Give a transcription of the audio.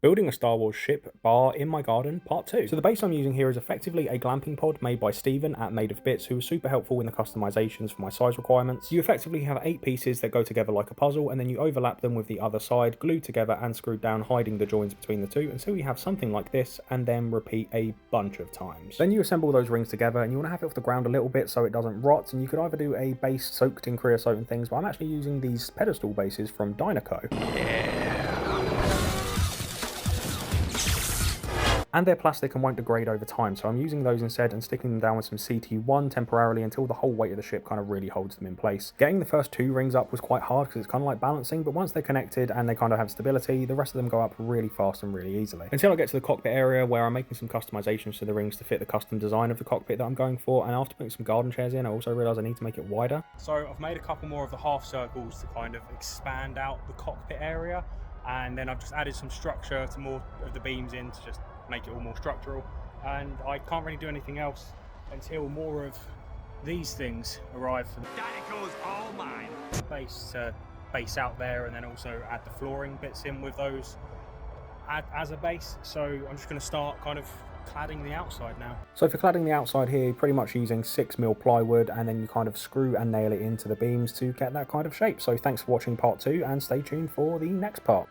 Building a Star Wars ship bar in my garden, part 2. So the base I'm using here is effectively a glamping pod made by Stephen at Made of Bits, who was super helpful in the customizations for my size requirements. You effectively have 8 pieces that go together like a puzzle, and then you overlap them with the other side, glued together and screwed down, hiding the joins between the two until you have something like this, and then repeat a bunch of times. Then you assemble those rings together, and you want to have it off the ground a little bit so it doesn't rot, and you could either do a base soaked in creosote and things, but I'm actually using these pedestal bases from Dynaco. And they're plastic and won't degrade over time, so I'm using those instead and sticking them down with some CT1 temporarily until the whole weight of the ship kind of really holds them in place. Getting the first 2 rings up was quite hard because it's kind of like balancing, but once they're connected and they kind of have stability, the rest of them go up really fast and really easily. Until I get to the cockpit area where I'm making some customizations to the rings to fit the custom design of the cockpit that I'm going for, and after putting some garden chairs in, I also realised I need to make it wider. So I've made a couple more of the half circles to kind of expand out the cockpit area, and then I've just added some structure to more of the beams in to just make it all more structural, and I can't really do anything else until more of these things arrive for the Dynaco's all mine. base to base out there, and then also add the flooring bits in with those as a base. So I'm just going to start kind of cladding the outside now. So for cladding the outside here, pretty much using 6mm plywood, and then you kind of screw and nail it into the beams to get that kind of shape. So thanks for watching part 2, and stay tuned for the next part.